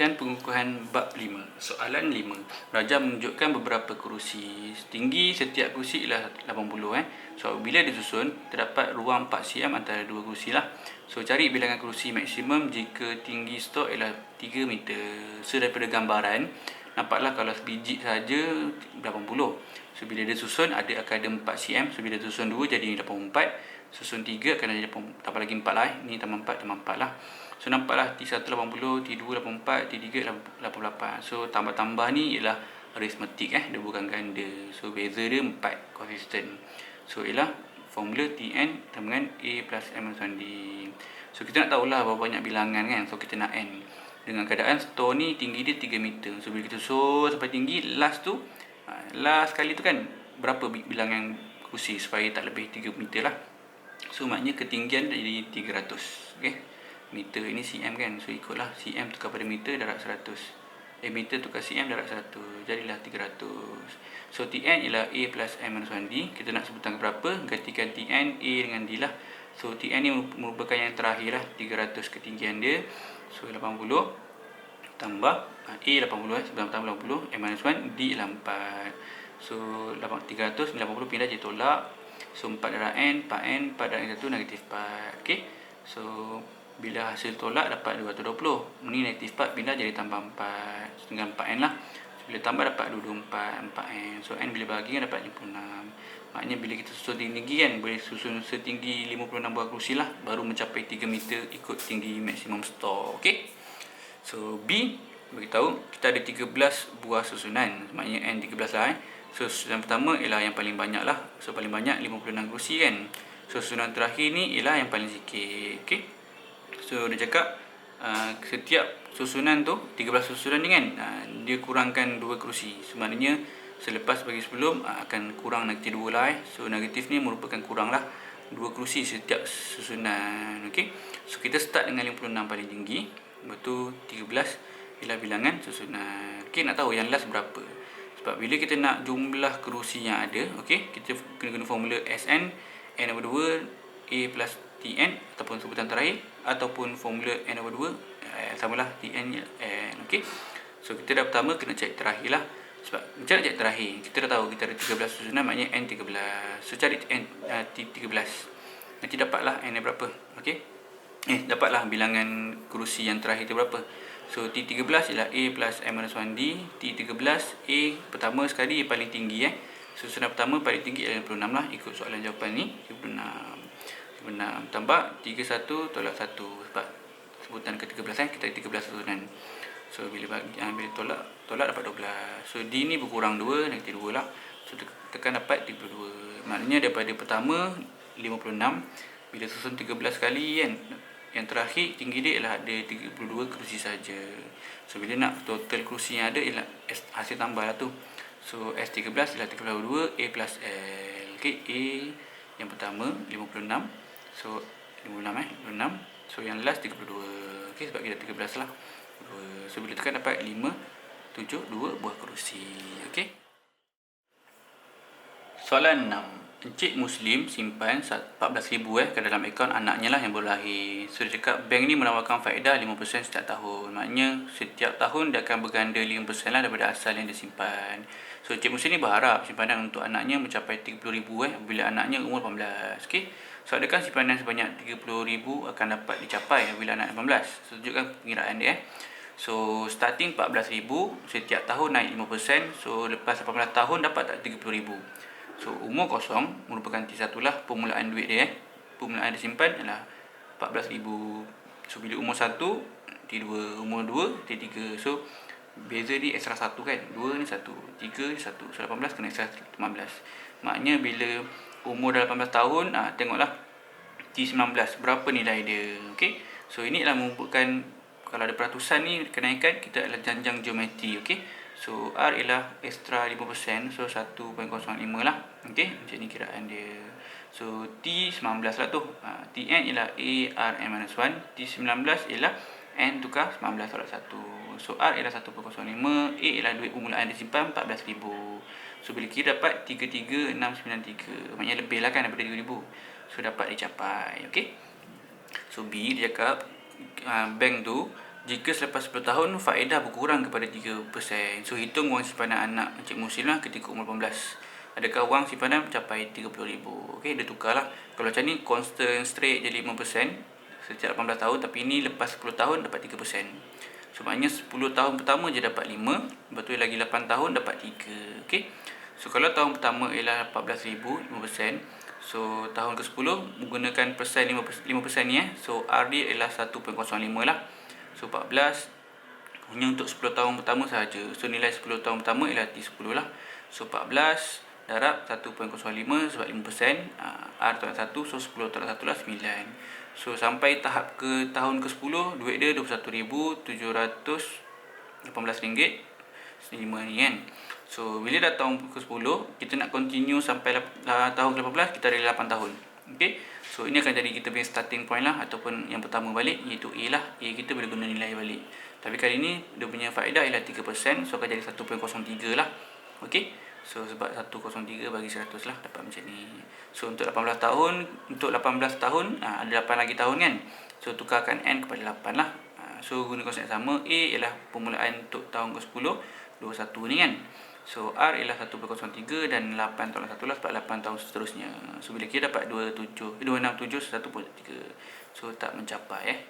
Latihan pengukuhan bab 5. Soalan 5. Raja menunjukkan beberapa kerusi. Tinggi setiap kerusi ialah 80. So, bila disusun, terdapat ruang 4 cm antara dua kerusi lah. So, cari bilangan kerusi maksimum jika tinggi stok ialah 3 meter. So, daripada gambaran, nampaklah kalau sebiji saja 80. So, bila dia susun, akan ada 4 cm. So, bila susun 2 jadi 84. Susun 3 akan ada tambah lagi 4 lah. Ni tambah 4 lah. So, nampaklah T1 80, T2 84, T3 88. So, tambah-tambah ni ialah aritmetik dia bukan ganda. So, beza dia 4 konsisten. So, ialah formula Tn sama dengan A plus M -1D. So, kita nak tahulah berapa banyak bilangan kan. So, kita nak N. Dengan keadaan store ni tinggi dia 3 meter. So, bila kita susun sampai tinggi, last kali tu kan berapa bilangan kursi supaya tak lebih 3 meter lah. So, maknanya ketinggian jadi 300. Okay. Meter ini cm kan. So, ikutlah cm tukar pada meter darab 100. Meter tukar cm darab 100. Jadilah 300. So, Tn ialah A plus M -1D. Kita nak sebutan berapa? Gantikan Tn, A dengan D lah. So, Tn ni merupakan yang terakhir lah. 300 ketinggian dia. So, 80 tambah A 80 sebelah tambah 80. M -1 D ialah 4. So, 390 pindah je tolak. So, 4 darab N, 4N, 4 darab 1 negatif 4. Okay. So, bila hasil tolak dapat 220. Ini negatif 4 pindah jadi tambah 4. Tinggal 4N lah. So, bila tambah dapat 224, 4N. So, N bila bagi kan dapat 56. Maknanya bila kita susun tinggi kan, boleh susun setinggi 56 buah kerusi lah. Baru mencapai 3 meter ikut tinggi maksimum store. Okay. So, B beritahu kita ada 13 buah susunan. Maknanya N 13 lah. So, susunan pertama ialah yang paling banyak lah. So, paling banyak 56 kerusi kan. So, susunan terakhir ni ialah yang paling sikit. Okay. So, dia cakap setiap susunan tu 13 susunan ni kan, dia kurangkan 2 kerusi. Sebenarnya selepas bagi sebelum akan kurang negatif 2 lah. So, negatif ni merupakan kurang lah 2 kerusi setiap susunan. Okay. So, kita start dengan 56 paling tinggi. Betul 13 ialah bilangan susunan. Okay, nak tahu yang last berapa? Sebab bila kita nak jumlah kerusi yang ada, okay, kita kena guna formula Sn, N over 2, A plus Tn ataupun sebutan terakhir, ataupun formula N over 2, samalah Tn N. Okay. So, kita dah pertama kena cari terakhir lah. Sebab macam nak cari terakhir? Kita dah tahu kita ada 13 susunan, maknanya N 13. So, cari N T13. Nanti dapatlah N berapa. Okay. Dapatlah bilangan kerusi yang terakhir itu berapa. So, T13 ialah A plus M -1D. T13 A pertama sekali yang paling tinggi. Susunan pertama paling tinggi ialah 56 lah. Ikut soalan jawapan ni 56 tambah 31 tolak 1. Sebab sebutan ke-13 kita ada 13 susunan. So, bila tolak dapat 12. So, D ni berkurang 2, negatif 2 lah. So, tekan dapat 32. Maknanya daripada pertama 56, bila susun 13 kali kan, yang terakhir tinggi dia ialah ada 32 kerusi saja. So, bila nak total kerusi yang ada ialah hasil tambah lah tu. So, S13 ialah 32 A plus L. Okay, A yang pertama 56. So, 56. So, yang last 32. Okay, sebab kita 13 lah. So, bila tekan dapat 5, 7, 2 buah kerusi. Okay. Soalan 6. Encik Muslim simpan 14,000 ke dalam akaun anaknya lah yang baru lahir. So, dia cakap bank ni menawarkan faedah 5% setiap tahun. Maknanya setiap tahun dia akan berganda 5% lah daripada asal yang dia simpan. So, Encik Muslim ni berharap simpanan untuk anaknya mencapai 30,000 bila anaknya umur 18. Okay. So, adakah simpanan sebanyak 30,000 akan dapat dicapai bila anak 18? So, tunjukkan pengiraan dia. So, starting 14,000, setiap tahun naik 5%. So, lepas 18 tahun dapat tak 30,000. So, umur kosong merupakan T1 lah permulaan duit dia. Permulaan dia simpan adalah 14,000. So, bila umur 1, T2, umur 2, T3. So, beza ni extra 1 kan. 2 ni 1, 3 ni 1. So, 18 kena extra 15. Maknanya bila umur dah 18 tahun, tengoklah T19 berapa nilai dia. Okay. So, ini adalah merupakan, kalau ada peratusan ni kenaikan, kita adalah janjang geometri. Okay. So, R ialah extra 5%. So, 1.05 lah. Okay, macam ni kiraan dia. So, T19 lah tu. Tn ialah A, R, M -1. T19 ialah N tukar 19 tolak 1. So, R ialah 1.05. A ialah duit permulaan dia simpan 14,000. So, bila kira dapat 33,693. Maknanya lebih lah kan daripada 3,000. So, dapat dicapai. Okay. So, B dia cakap bank tu Jika selepas 10 tahun, faedah berkurang kepada 3%. So, hitung wang simpanan anak Encik Muhsin lah ketika umur 18. Adakah wang simpanan mencapai RM30,000? Okey, dia tukarlah. Kalau macam ni, constant straight jadi 5% setiap 18 tahun. Tapi ini lepas 10 tahun dapat 3%. So, maknanya 10 tahun pertama je dapat 5. Lepas tu lagi 8 tahun dapat 3. Okey. So, kalau tahun pertama ialah 14,000, 5%. So, tahun ke-10 menggunakan persen 5% ni So, R dia ialah 1.05 lah. So 14 hanya untuk 10 tahun pertama sahaja. So nilai 10 tahun pertama ialah T10 lah. So 14 darab 1.05 sebab 5%, R tolak 1, so 10 tolak 1 lah 9. So sampai tahap ke tahun ke-10, duit dia RM21,718.5 ni kan. So bila dah tahun ke-10, kita nak continue sampai tahun ke-18, kita ada 8 tahun. Okay. So ini akan jadi kita punya starting point lah, ataupun yang pertama balik iaitu A lah. A kita boleh guna nilai balik. Tapi kali ni dia punya faedah ialah 3%, so akan jadi 1.03 lah. Okay. So sebab 103 bagi 100 lah dapat macam ni. So untuk 18 tahun, untuk 18 tahun ada 8 lagi tahun kan. So tukarkan N kepada 8 lah. So guna konsep yang sama. A ialah permulaan untuk tahun ke-10, 21 ni kan. So R ialah 1.03 dan 8 tolak 1 lah sebab 8 tahun seterusnya. So bila kita dapat 267 1.3. So tak mencapai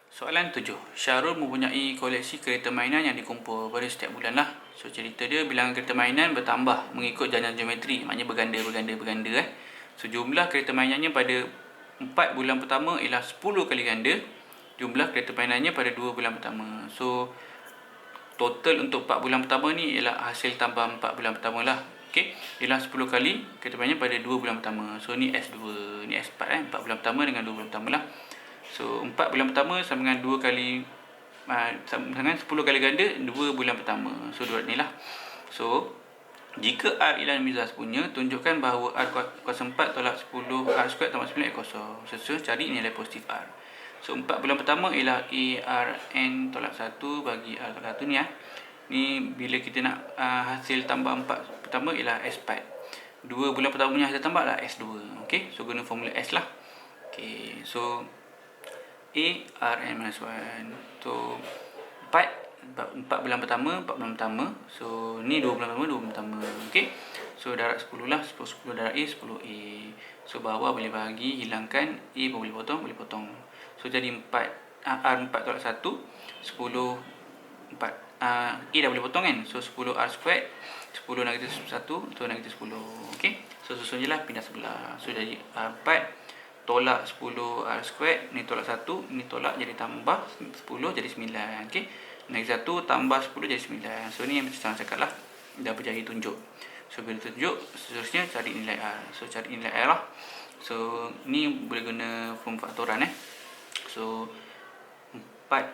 Soalan 7. Syarul mempunyai koleksi kereta mainan yang dikumpul pada setiap bulan lah. So cerita dia bilangan kereta mainan bertambah mengikut jalan geometri, maknanya berganda. So jumlah kereta mainannya pada 4 bulan pertama ialah 10 kali ganda jumlah kereta mainannya pada 2 bulan pertama. So total untuk 4 bulan pertama ni ialah hasil tambah 4 bulan pertama lah. Okey, ialah 10 kali kereta mainannya pada 2 bulan pertama. So ni S2, ni S4 4 bulan pertama dengan 2 bulan pertama lah. So 4 bulan pertama sama dengan 2 kali sama dengan 10 kali ganda 2 bulan pertama. So dua ni lah. So jika R ialah Mizas punya, tunjukkan bahawa R kuasa 4 tolak 10 R square tambah 9 kosong. So cari nilai positif R. So 4 bulan pertama ialah ARN tolak 1 bagi R tolak 1 ni Ni bila kita nak hasil tambah 4 pertama ialah S4. 2 bulan pertama punya hasil tambah lah S2. Okey, so guna formula S lah. Okey, so ARN minus 1. So 4 bulan pertama, 4 bulan pertama. So ni 2 bulan pertama, 2 bulan pertama. Okey. So darab 10 lah, 10 darab A, 10A. So bawah boleh bahagi, hilangkan A pun boleh potong. So jadi 4 R4 tolak 1, 10 4 A dah boleh potong kan. So 10 R squared, 10 negatif 1, so negatif 10. Okey. So susun je lah, pindah sebelah. So jadi R4 tolak 10 R squared, ni tolak 1, ni tolak jadi tambah 10 jadi 9. Okey. Negatif 1 tambah 10 jadi 9. So ni yang saya cakap lah, dah berjaya tunjuk. So bila tunjuk, seterusnya cari nilai R. So cari nilai R lah. So ni boleh guna form faktoran So 4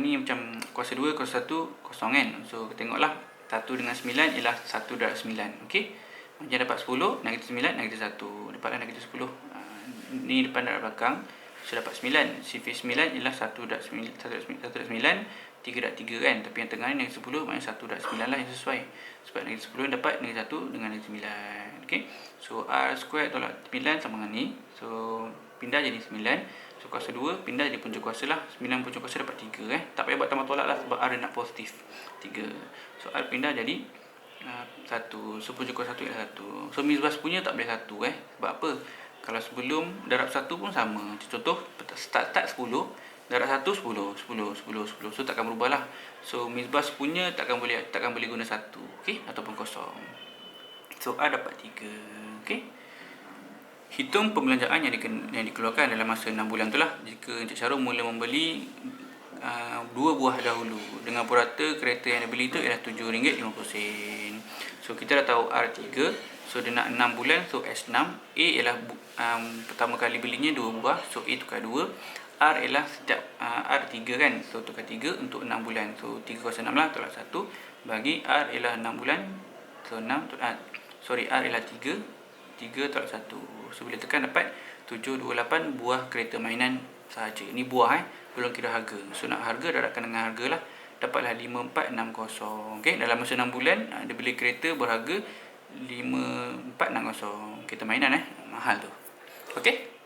ni macam kuasa 2 kuasa 1 kosong kan. So tengoklah 1 dengan 9 ialah 1 darab 9. Okey. Macam dapat 10, negatif 9, negatif 1. Dapatlah negatif 10. Ni depan darab belakang. So dapat 9. Sifar 9 ialah 1 darab 9, 3 darab 3 kan. Tapi yang tengah ni negatif 10, maknanya 1 darab 9 lah yang sesuai. Sebab negatif 10 dapat negatif 1 dengan negatif 9. Okey. So R square tolak 9 sama dengan ni. So pindah jadi 9. So kuasa 2 pindah jadi punca kuasa lah. 9 punca kuasa dapat 3 Tak payah buat tambah tolak lah sebab R nak positif 3. So R pindah jadi 1. So punca kuasa 1 ialah 1. So Mizbas punya tak boleh 1 Sebab apa? Kalau sebelum darab 1 pun sama. Contoh start 10, darab 1 10. So takkan berubah lah. So Mizbas punya takkan boleh guna 1, okey, ataupun kosong. So R dapat 3. Okey. Hitung pembelanjaan yang dikeluarkan dalam masa 6 bulan tu lah. Jika Encik Syarul mula membeli 2 buah dahulu, dengan purata kereta yang dia beli tu ialah RM7.50. So kita dah tahu R3. So dia nak 6 bulan, so S6. A ialah pertama kali belinya 2 buah, so A tukar 2. R ialah setiap R3 kan, so tukar 3 untuk 6 bulan. So 3 kuasa 6 lah, tolak 1 bagi R ialah 6 bulan. So 6 R ialah 3 tolak 1. So bila tekan dapat 728 buah kereta mainan sahaja. Ini buah belum kira harga. So nak harga darabkan dengan harga lah, dapatlah 5460. Okey, dalam masa 6 bulan dia beli kereta berharga 5460. Kereta mainan mahal tu. Okey.